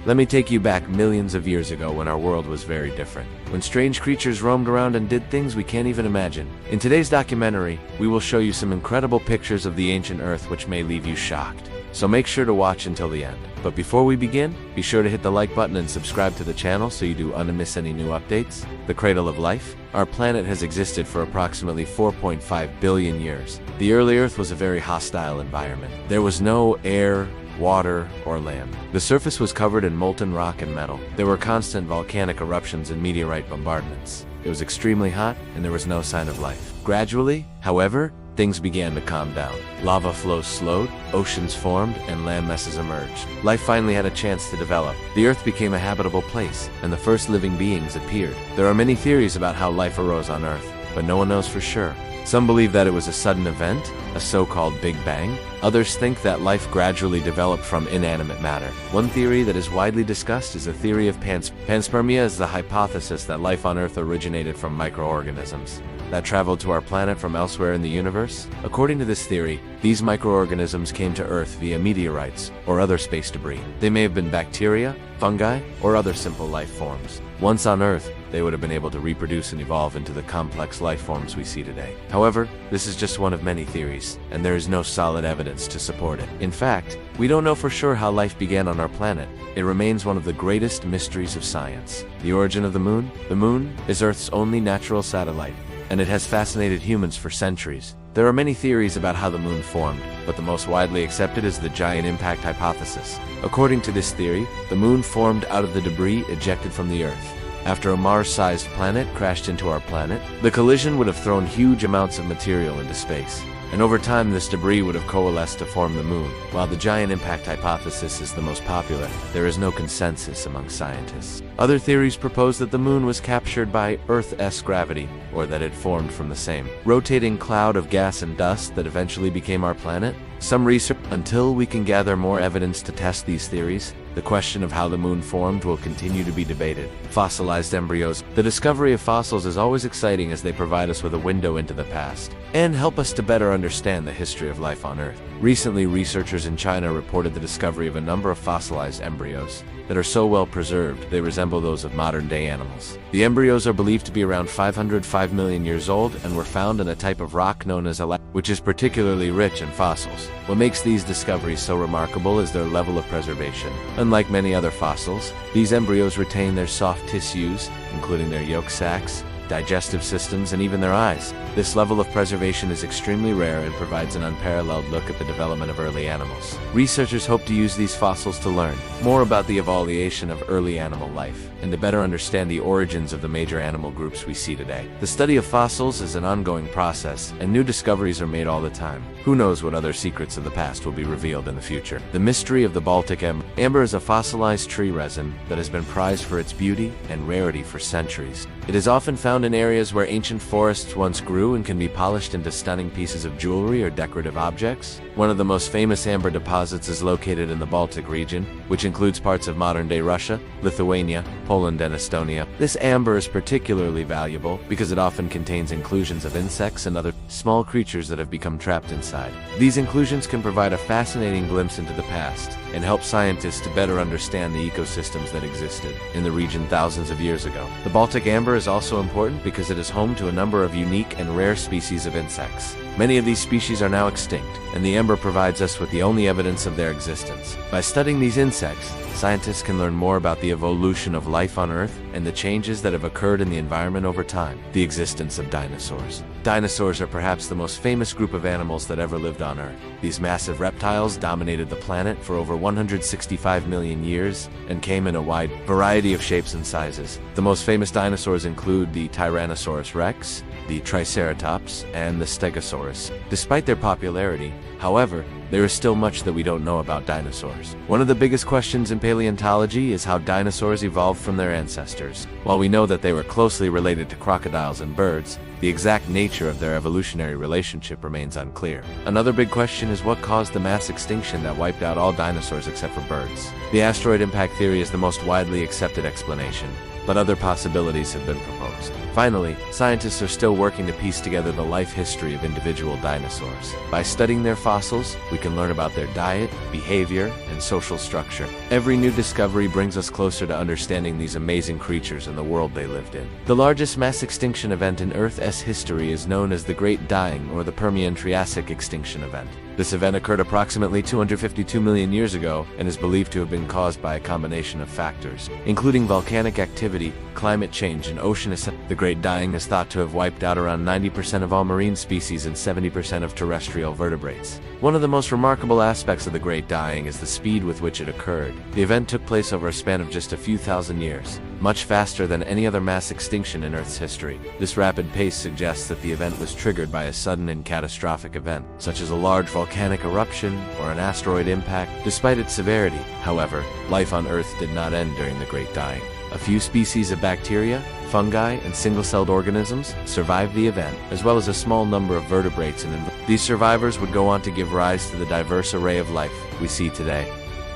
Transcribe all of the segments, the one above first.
Let me take you back millions of years ago when our world was very different, when strange creatures roamed around and did things we can't even imagine. In today's documentary, we will show you some incredible pictures of the ancient Earth which may leave you shocked. So make sure to watch until the end. But before we begin, be sure to hit the like button and subscribe to the channel so you don't miss any new updates. The cradle of life. Our planet has existed for approximately 4.5 billion years. The early Earth was a very hostile environment. There was no air, water, or land. The surface was covered in molten rock and metal. There were constant volcanic eruptions and meteorite bombardments. It was extremely hot, and there was no sign of life. Gradually, however, things began to calm down. Lava flows slowed, oceans formed, and land masses emerged. Life finally had a chance to develop. The Earth became a habitable place, and the first living beings appeared. There are many theories about how life arose on Earth, but no one knows for sure. Some believe that it was a sudden event, a so-called Big Bang. Others think that life gradually developed from inanimate matter. One theory that is widely discussed is the theory of panspermia, is the hypothesis that life on Earth originated from microorganisms that traveled to our planet from elsewhere in the universe. According to this theory, these microorganisms came to Earth via meteorites or other space debris. They may have been bacteria, fungi, or other simple life forms. Once on Earth, they would have been able to reproduce and evolve into the complex life forms we see today. However, this is just one of many theories, and there is no solid evidence to support it. In fact, we don't know for sure how life began on our planet. It remains one of the greatest mysteries of science. The origin of the moon? The moon is Earth's only natural satellite, and it has fascinated humans for centuries. There are many theories about how the moon formed, but the most widely accepted is the giant impact hypothesis. According to this theory, the moon formed out of the debris ejected from the Earth. After a Mars-sized planet crashed into our planet, the collision would have thrown huge amounts of material into space. And over time, this debris would have coalesced to form the moon. While the giant impact hypothesis is the most popular, there is no consensus among scientists. Other theories propose that the moon was captured by Earth's gravity, or that it formed from the same rotating cloud of gas and dust that eventually became our planet. Some research, until we can gather more evidence to test these theories, the question of how the moon formed will continue to be debated. Fossilized embryos. The discovery of fossils is always exciting as they provide us with a window into the past and help us to better understand the history of life on Earth. Recently, researchers in China reported the discovery of a number of fossilized embryos that are so well preserved they resemble those of modern-day animals. The embryos are believed to be around 505 million years old and were found in a type of rock known as which is particularly rich in fossils. What makes these discoveries so remarkable is their level of preservation. Unlike many other fossils, these embryos retain their soft tissues, including their yolk sacs, digestive systems, and even their eyes. This level of preservation is extremely rare and provides an unparalleled look at the development of early animals. Researchers hope to use these fossils to learn more about the evolution of early animal life and to better understand the origins of the major animal groups we see today. The study of fossils is an ongoing process, and new discoveries are made all the time. Who knows what other secrets of the past will be revealed in the future. The mystery of the Baltic amber. Amber is a fossilized tree resin that has been prized for its beauty and rarity for centuries. It is often found in areas where ancient forests once grew and can be polished into stunning pieces of jewelry or decorative objects. One of the most famous amber deposits is located in the Baltic region, which includes parts of modern-day Russia, Lithuania, Poland, and Estonia. This amber is particularly valuable because it often contains inclusions of insects and other small creatures that have become trapped inside. These inclusions can provide a fascinating glimpse into the past and help scientists to better understand the ecosystems that existed in the region thousands of years ago. The Baltic amber is also important because it is home to a number of unique and rare species of insects. Many of these species are now extinct, and the amber provides us with the only evidence of their existence. By studying these insects, scientists can learn more about the evolution of life on Earth and the changes that have occurred in the environment over time. The existence of dinosaurs. Dinosaurs are perhaps the most famous group of animals that ever lived on Earth. These massive reptiles dominated the planet for over 165 million years and came in a wide variety of shapes and sizes. The most famous dinosaurs include the Tyrannosaurus rex, the Triceratops, and the Stegosaurus. Despite their popularity, however, there is still much that we don't know about dinosaurs. One of the biggest questions in paleontology is how dinosaurs evolved from their ancestors. While we know that they were closely related to crocodiles and birds, the exact nature of their evolutionary relationship remains unclear. Another big question is what caused the mass extinction that wiped out all dinosaurs except for birds. The asteroid impact theory is the most widely accepted explanation. but other possibilities have been proposed. Finally, scientists are still working to piece together the life history of individual dinosaurs. By studying their fossils, we can learn about their diet, behavior, and social structure. Every new discovery brings us closer to understanding these amazing creatures and the world they lived in. The largest mass extinction event in Earth's history is known as the Great Dying or the Permian-Triassic extinction event. This event occurred approximately 252 million years ago and is believed to have been caused by a combination of factors, including volcanic activity, climate change, and ocean acidity. The Great Dying is thought to have wiped out around 90% of all marine species and 70% of terrestrial vertebrates. One of the most remarkable aspects of the Great Dying is the speed with which it occurred. The event took place over a span of just a few thousand years, much faster than any other mass extinction in Earth's history. This rapid pace suggests that the event was triggered by a sudden and catastrophic event, such as a large volcanic eruption or an asteroid impact. Despite its severity, however, life on Earth did not end during the Great Dying. A few species of bacteria, fungi, and single-celled organisms survived the event, as well as a small number of vertebrates and invertebrates. These survivors would go on to give rise to the diverse array of life we see today.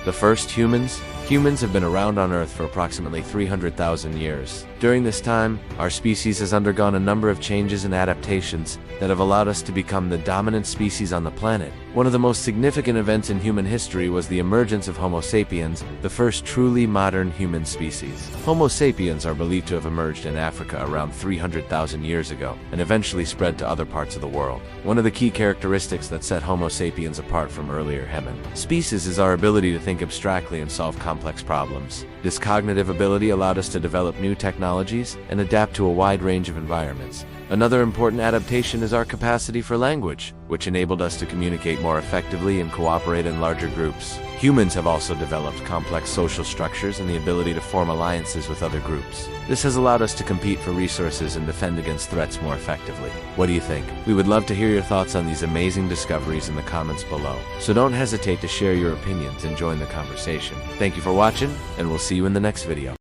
The first humans have been around on Earth for approximately 300,000 years. During this time, our species has undergone a number of changes and adaptations that have allowed us to become the dominant species on the planet. One of the most significant events in human history was the emergence of Homo sapiens, the first truly modern human species. Homo sapiens are believed to have emerged in Africa around 300,000 years ago and eventually spread to other parts of the world. One of the key characteristics that set Homo sapiens apart from earlier human species is our ability to think abstractly and solve complex problems. This cognitive ability allowed us to develop new technologies and adapt to a wide range of environments. Another important adaptation is our capacity for language, which enabled us to communicate more effectively and cooperate in larger groups. Humans have also developed complex social structures and the ability to form alliances with other groups. This has allowed us to compete for resources and defend against threats more effectively. What do you think? We would love to hear your thoughts on these amazing discoveries in the comments below. So don't hesitate to share your opinions and join the conversation. Thank you for watching, and we'll see you in the next video.